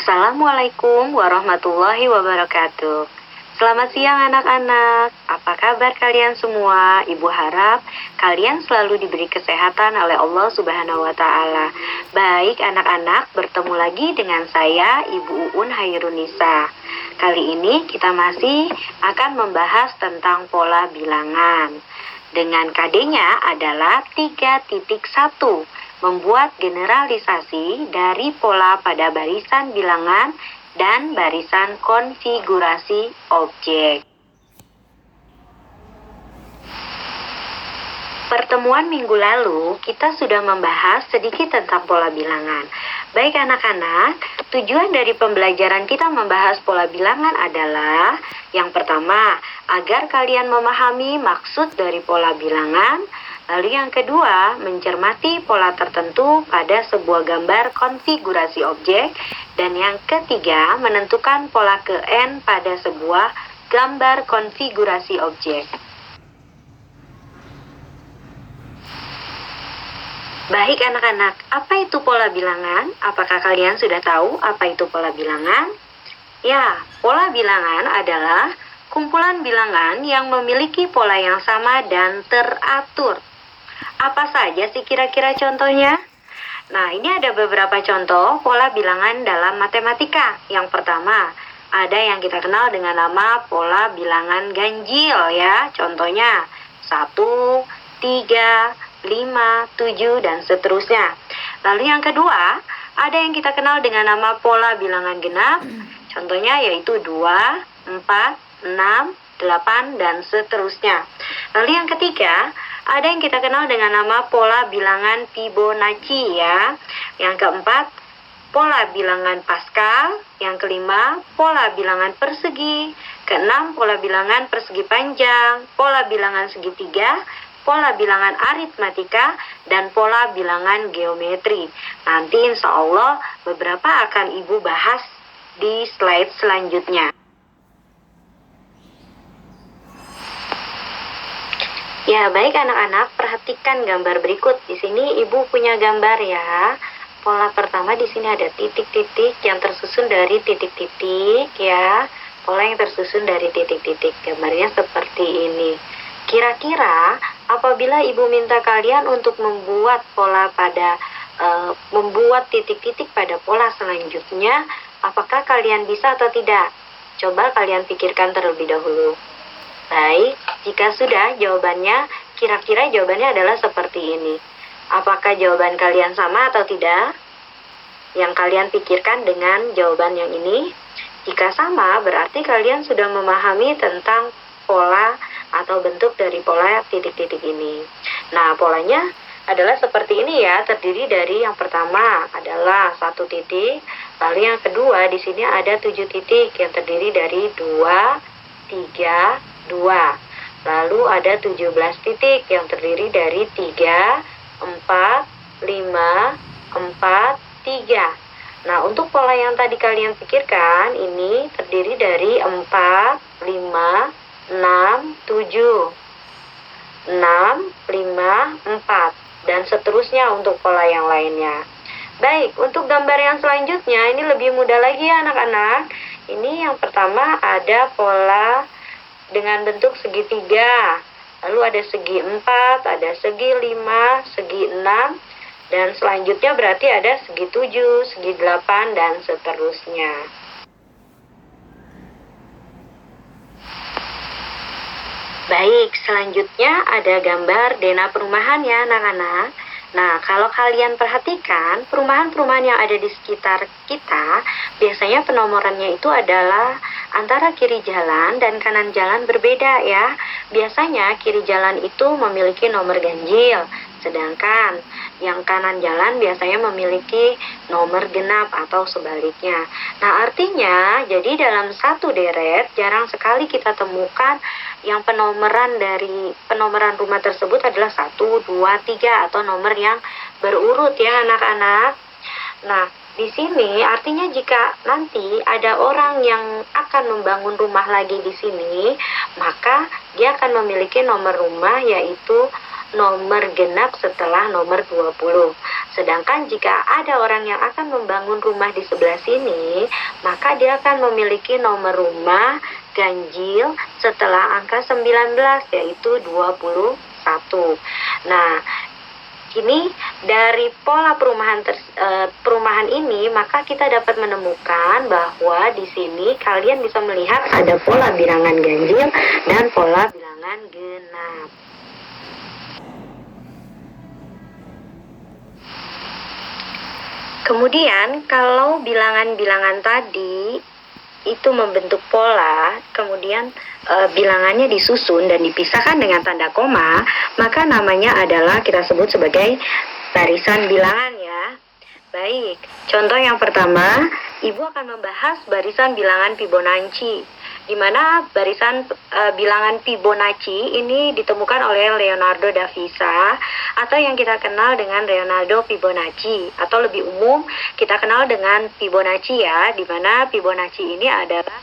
Assalamualaikum warahmatullahi wabarakatuh. Selamat siang anak-anak. Apa kabar kalian semua? Ibu harap kalian selalu diberi kesehatan oleh Allah Subhanahu wa taala. Baik anak-anak, bertemu lagi dengan saya Ibu Uun Hairunisa. Kali ini kita masih akan membahas tentang pola bilangan. Dengan KD-nya adalah 3.1, membuat generalisasi dari pola pada barisan bilangan dan barisan konfigurasi objek. Pertemuan minggu lalu, kita sudah membahas sedikit tentang pola bilangan. Baik anak-anak, tujuan dari pembelajaran kita membahas pola bilangan adalah yang pertama, agar kalian memahami maksud dari pola bilangan. Lalu yang kedua, mencermati pola tertentu pada sebuah gambar konfigurasi objek. Dan yang ketiga, menentukan pola ke N pada sebuah gambar konfigurasi objek. Baik anak-anak, apa itu pola bilangan? Apakah kalian sudah tahu apa itu pola bilangan? Ya, pola bilangan adalah kumpulan bilangan yang memiliki pola yang sama dan teratur. Apa saja sih kira-kira contohnya? Nah, ini ada beberapa contoh pola bilangan dalam matematika. Yang pertama, ada yang kita kenal dengan nama pola bilangan ganjil ya. Contohnya 1, 3, 5, 7, dan seterusnya. Lalu yang kedua, ada yang kita kenal dengan nama pola bilangan genap. Contohnya yaitu 2, 4, 6, 8, dan seterusnya. Lalu yang ketiga, ada yang kita kenal dengan nama pola bilangan Fibonacci ya. Yang keempat, pola bilangan Pascal. Yang kelima, pola bilangan persegi. Keenam, pola bilangan persegi panjang. Pola bilangan segitiga. Pola bilangan aritmatika, dan pola bilangan geometri. Nanti insya Allah beberapa akan Ibu bahas di slide selanjutnya. Ya, baik anak-anak, perhatikan gambar berikut. Di sini Ibu punya gambar ya. Pola pertama di sini ada titik-titik yang tersusun dari titik-titik ya. Pola yang tersusun dari titik-titik. Gambarnya seperti ini. Kira-kira apabila Ibu minta kalian untuk membuat pola pada membuat titik-titik pada pola selanjutnya, apakah kalian bisa atau tidak? Coba kalian pikirkan terlebih dahulu. Baik, jika sudah jawabannya, kira-kira jawabannya adalah seperti ini. Apakah jawaban kalian sama atau tidak? Yang kalian pikirkan dengan jawaban yang ini? Jika sama, berarti kalian sudah memahami tentang pola atau bentuk dari pola titik-titik ini. Nah, polanya adalah seperti ini ya, terdiri dari yang pertama adalah 1 titik, lalu yang kedua di sini ada 7 titik yang terdiri dari 2, 3, 2. Lalu ada 17 titik yang terdiri dari 3, 4, 5, 4, 3. Nah, untuk pola yang tadi kalian pikirkan ini terdiri dari 4, 5, 6, 7, 6, 5, 4, dan seterusnya untuk pola yang lainnya. Baik, untuk gambar yang selanjutnya ini lebih mudah lagi ya anak-anak. Ini yang pertama ada pola dengan bentuk segitiga. Lalu ada segi 4, ada segi 5, segi 6, dan selanjutnya berarti ada segi 7, segi 8, dan seterusnya. Baik, selanjutnya ada gambar denah perumahan ya anak-anak. Nah, kalau kalian perhatikan, perumahan-perumahan yang ada di sekitar kita, biasanya penomorannya itu adalah antara kiri jalan dan kanan jalan berbeda ya. Biasanya kiri jalan itu memiliki nomor ganjil, sedangkan yang kanan jalan biasanya memiliki nomor genap atau sebaliknya. Nah, artinya jadi dalam satu deret jarang sekali kita temukan yang penomoran dari penomoran rumah tersebut adalah 1, 2, 3 atau nomor yang berurut ya anak-anak. Nah, di sini artinya jika nanti ada orang yang akan membangun rumah lagi di sini, maka dia akan memiliki nomor rumah yaitu nomor genap setelah nomor 20. Sedangkan jika ada orang yang akan membangun rumah di sebelah sini, maka dia akan memiliki nomor rumah ganjil setelah angka 19, yaitu 21. Nah, ini dari pola perumahan ini, maka kita dapat menemukan bahwa di sini kalian bisa melihat ada pola bilangan ganjil dan pola bilangan genap. Kemudian kalau bilangan-bilangan tadi itu membentuk pola, kemudian bilangannya disusun dan dipisahkan dengan tanda koma, maka namanya adalah kita sebut sebagai barisan bilangan ya. Baik, contoh yang pertama, Ibu akan membahas barisan bilangan Fibonacci, di mana barisan bilangan Fibonacci ini ditemukan oleh Leonardo da Vinci atau yang kita kenal dengan Leonardo Fibonacci, atau lebih umum kita kenal dengan Fibonacci ya, di mana Fibonacci ini adalah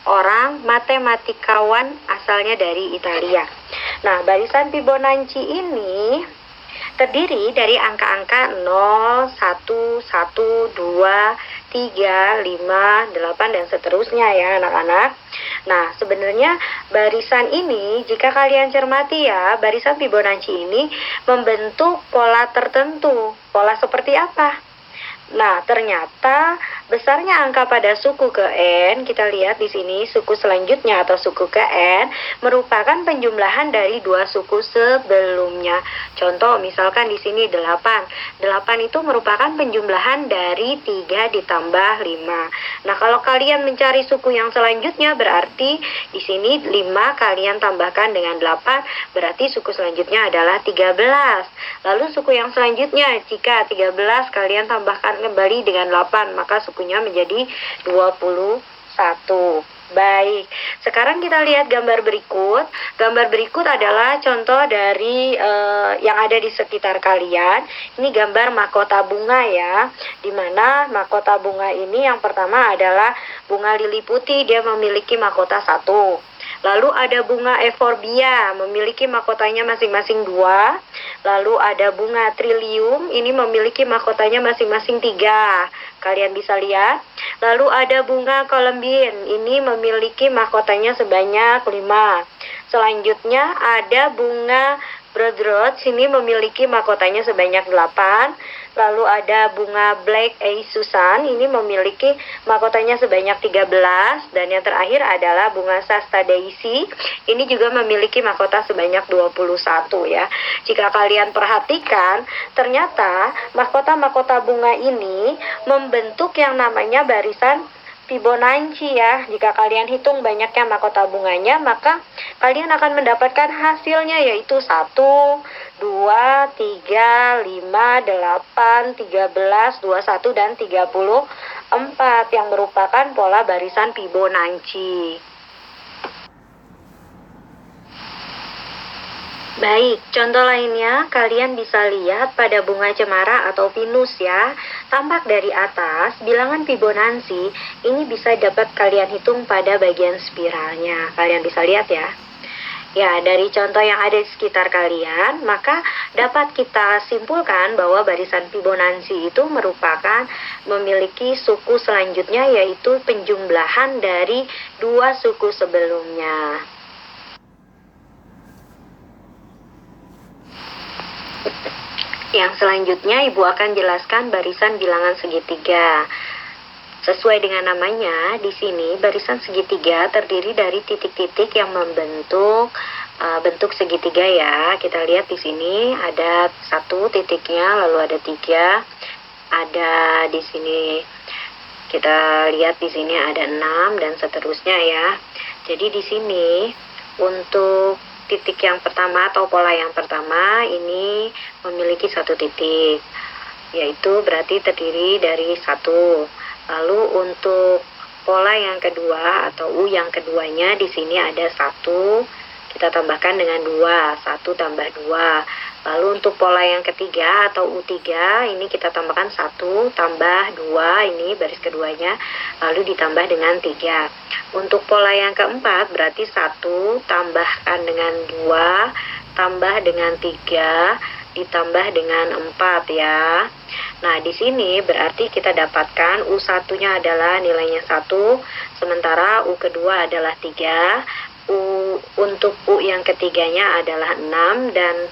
orang matematikawan asalnya dari Italia. Nah, barisan Fibonacci ini terdiri dari angka-angka 0, 1, 1, 2, 3, 5, 8, dan seterusnya ya anak-anak. Nah, sebenarnya barisan ini, jika kalian cermati ya, barisan Fibonacci ini membentuk pola tertentu. Pola seperti apa? Nah, ternyata besarnya angka pada suku ke N, kita lihat di sini suku selanjutnya atau suku ke N merupakan penjumlahan dari dua suku sebelumnya. Contoh misalkan di sini 8. 8 itu merupakan penjumlahan dari 3 ditambah 5. Nah, kalau kalian mencari suku yang selanjutnya berarti di sini 5 kalian tambahkan dengan 8, berarti suku selanjutnya adalah 13. Lalu suku yang selanjutnya, jika 13 kalian tambahkan kembali dengan 8, maka sukunya menjadi 21. Baik, sekarang kita lihat gambar berikut. Gambar berikut adalah contoh dari yang ada di sekitar kalian. Ini gambar mahkota bunga ya, dimana mahkota bunga ini yang pertama adalah bunga lili putih, dia memiliki mahkota 1. Lalu ada bunga euphorbia, memiliki mahkotanya masing-masing 2. Lalu ada bunga trillium, ini memiliki mahkotanya masing-masing 3. Kalian bisa lihat. Lalu ada bunga columbine, ini memiliki mahkotanya sebanyak 5. Selanjutnya ada bunga Broadrose, sini memiliki mahkotanya sebanyak 8. Lalu ada bunga Black Eye Susan, ini memiliki mahkotanya sebanyak 13. Dan yang terakhir adalah bunga Shasta Daisy, ini juga memiliki mahkota sebanyak 21 ya. Jika kalian perhatikan, ternyata mahkota-mahkota bunga ini membentuk yang namanya barisan Fibonacci ya. Jika kalian hitung banyaknya mahkota bunganya, maka kalian akan mendapatkan hasilnya yaitu 1, 2, 3, 5, 8, 13, 21, dan 34 yang merupakan pola barisan Fibonacci. Baik, contoh lainnya kalian bisa lihat pada bunga cemara atau pinus ya. Tampak dari atas, bilangan Fibonacci ini bisa dapat kalian hitung pada bagian spiralnya. Kalian bisa lihat ya. Ya, dari contoh yang ada di sekitar kalian, maka dapat kita simpulkan bahwa barisan Fibonacci itu merupakan memiliki suku selanjutnya, yaitu penjumlahan dari dua suku sebelumnya. Yang selanjutnya Ibu akan jelaskan barisan bilangan segitiga. Sesuai dengan namanya, di sini barisan segitiga terdiri dari titik-titik yang membentuk bentuk segitiga ya. Kita lihat di sini ada 1 titiknya, lalu ada 3, ada di sini kita lihat di sini ada 6 dan seterusnya ya. Jadi di sini untuk titik yang pertama atau pola yang pertama ini memiliki 1 titik, yaitu berarti terdiri dari 1. Lalu untuk pola yang kedua atau U yang keduanya di sini ada 1, kita tambahkan dengan 2, 1 tambah 2. Lalu untuk pola yang ketiga atau U3 ini kita tambahkan 1 tambah 2, ini baris keduanya, lalu ditambah dengan 3. Untuk pola yang keempat berarti 1 tambahkan dengan 2 tambah dengan 3 ditambah dengan 4 ya. Nah, di sini berarti kita dapatkan U1-nya adalah nilainya 1, sementara U kedua adalah 3, untuk U yang ketiganya adalah 6, dan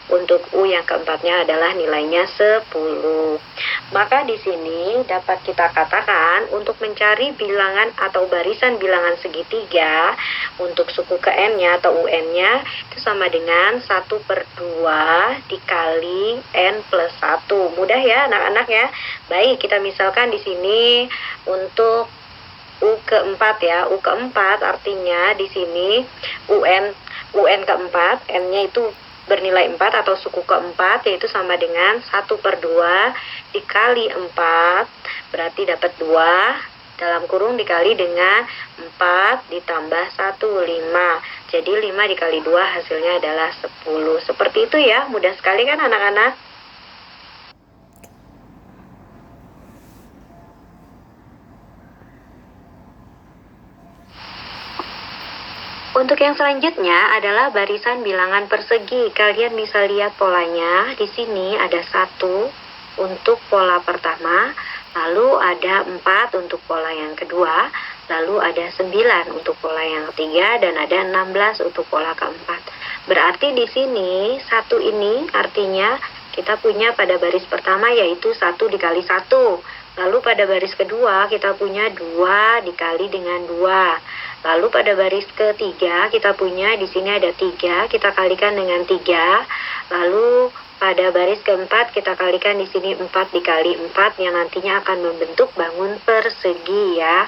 untuk U yang keempatnya adalah nilainya 10. Maka di sini dapat kita katakan untuk mencari bilangan atau barisan bilangan segitiga untuk suku ke N-nya atau UN-nya itu sama dengan 1/2 dikali N plus 1. Mudah ya anak-anak ya. Baik, kita misalkan di sini untuk U keempat ya. U keempat artinya di sini UN keempat, N-nya itu bernilai 4 atau suku keempat, yaitu sama dengan 1/2 dikali 4, berarti dapat 2, dalam kurung dikali dengan 4 ditambah 1, 5. Jadi 5 dikali 2 hasilnya adalah 10. Seperti itu ya, mudah sekali kan anak-anak? Untuk yang selanjutnya adalah barisan bilangan persegi. Kalian bisa lihat polanya. Di sini ada 1 untuk pola pertama, lalu ada 4 untuk pola yang kedua, lalu ada 9 untuk pola yang ketiga, dan ada 16 untuk pola keempat. Berarti di sini 1 ini artinya kita punya pada baris pertama yaitu 1 dikali 1. Lalu pada baris kedua kita punya 2 dikali dengan 2. Lalu pada baris ketiga kita punya di sini ada 3, kita kalikan dengan 3. Lalu pada baris keempat kita kalikan di sini 4 dikali 4 yang nantinya akan membentuk bangun persegi ya.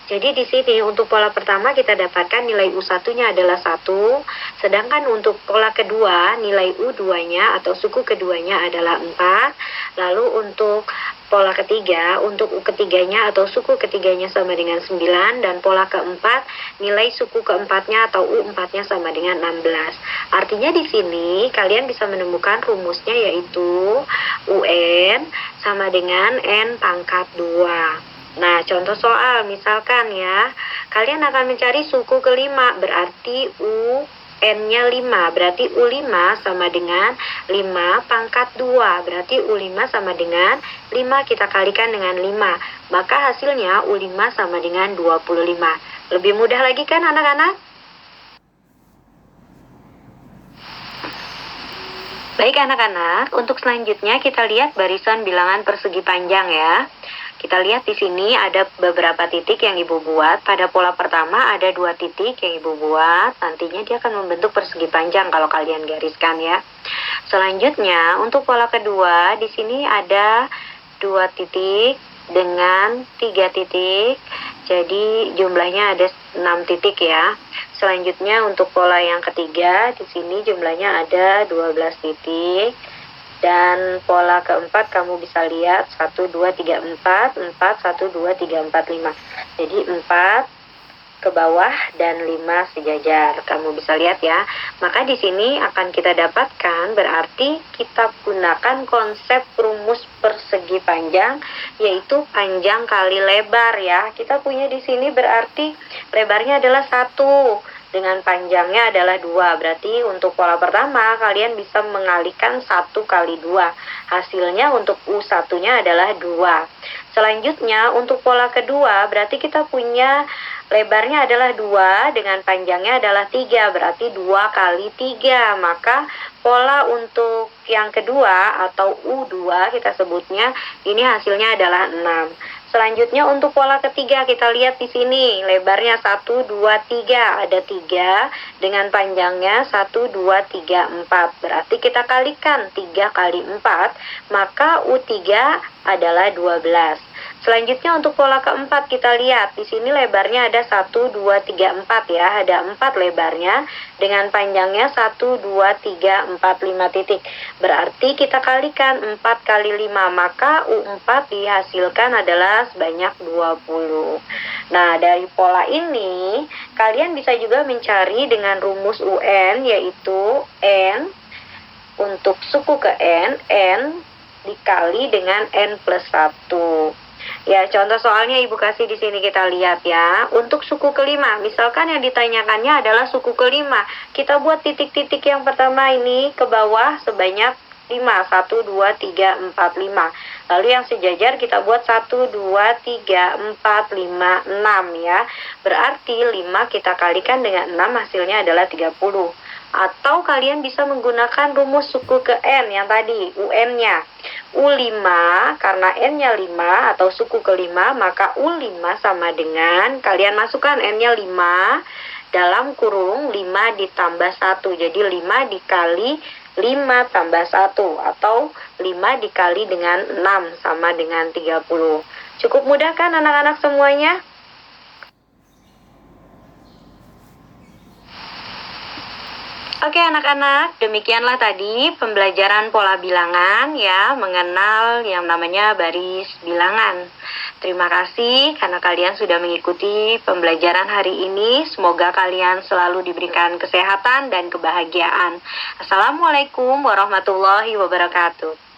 Jadi di sini untuk pola pertama kita dapatkan nilai U1-nya adalah 1, sedangkan untuk pola kedua nilai U2-nya atau suku keduanya adalah 4. Lalu untuk pola ketiga, untuk U ketiganya atau suku ketiganya sama dengan 9, dan pola keempat nilai suku keempatnya atau U4-nya sama dengan 16. Artinya di sini kalian bisa menemukan rumusnya yaitu UN sama dengan N pangkat 2. Nah, contoh soal misalkan ya, kalian akan mencari suku kelima, berarti N-nya 5, berarti U5 sama dengan 5 pangkat 2, berarti U5 sama dengan 5 kita kalikan dengan 5, maka hasilnya U5 sama dengan 25. Lebih mudah lagi kan anak-anak? Baik anak-anak, untuk selanjutnya kita lihat barisan bilangan persegi panjang ya. Kita lihat di sini ada beberapa titik yang Ibu buat. Pada pola pertama ada 2 titik yang Ibu buat. Nantinya dia akan membentuk persegi panjang kalau kalian gariskan ya. Selanjutnya untuk pola kedua di sini ada 2 titik dengan 3 titik. Jadi jumlahnya ada 6 titik ya. Selanjutnya untuk pola yang ketiga di sini jumlahnya ada 12 titik. Dan pola keempat kamu bisa lihat 1, 2, 3, 4, 1, 2, 3, 4, 5. Jadi 4 ke bawah dan 5 sejajar. Kamu bisa lihat ya. Maka di sini akan kita dapatkan berarti kita gunakan konsep rumus persegi panjang yaitu panjang kali lebar ya. Kita punya di sini berarti lebarnya adalah 1. Dengan panjangnya adalah 2, berarti untuk pola pertama kalian bisa mengalihkan 1 kali 2. Hasilnya untuk U1-nya adalah 2. Selanjutnya untuk pola kedua berarti kita punya lebarnya adalah 2 dengan panjangnya adalah 3, berarti 2 kali 3. Maka pola untuk yang kedua atau U2 kita sebutnya ini hasilnya adalah 6. Selanjutnya untuk pola ketiga kita lihat di sini lebarnya 1, 2, 3, ada 3 dengan panjangnya 1, 2, 3, 4. Berarti kita kalikan 3 kali 4, maka U3 adalah 12. Selanjutnya untuk pola keempat kita lihat di sini lebarnya ada 1, 2, 3, 4 ya, ada 4 lebarnya dengan panjangnya 1, 2, 3, 4, 5 titik. Berarti kita kalikan 4 kali 5, maka U4 dihasilkan adalah sebanyak 20. Nah, dari pola ini kalian bisa juga mencari dengan rumus UN yaitu N untuk suku ke N dikali dengan N plus 1. Ya, contoh soalnya Ibu kasih di sini kita lihat ya. Untuk suku kelima, misalkan yang ditanyakannya adalah suku kelima. Kita buat titik-titik yang pertama ini ke bawah sebanyak 5. 1, 2, 3, 4, 5. Lalu yang sejajar kita buat 1, 2, 3, 4, 5, 6 ya. Berarti 5 kita kalikan dengan 6 hasilnya adalah 30. Atau kalian bisa menggunakan rumus suku ke N yang tadi, UN-nya. U5, karena N-nya 5 atau suku kelima, maka U5 sama dengan, kalian masukkan N-nya 5, dalam kurung 5 ditambah 1. Jadi 5 dikali 5 tambah 1, atau 5 dikali dengan 6 sama dengan 30. Cukup mudah kan anak-anak semuanya? Oke anak-anak, demikianlah tadi pembelajaran pola bilangan ya, mengenal yang namanya baris bilangan. Terima kasih karena kalian sudah mengikuti pembelajaran hari ini. Semoga kalian selalu diberikan kesehatan dan kebahagiaan. Assalamualaikum warahmatullahi wabarakatuh.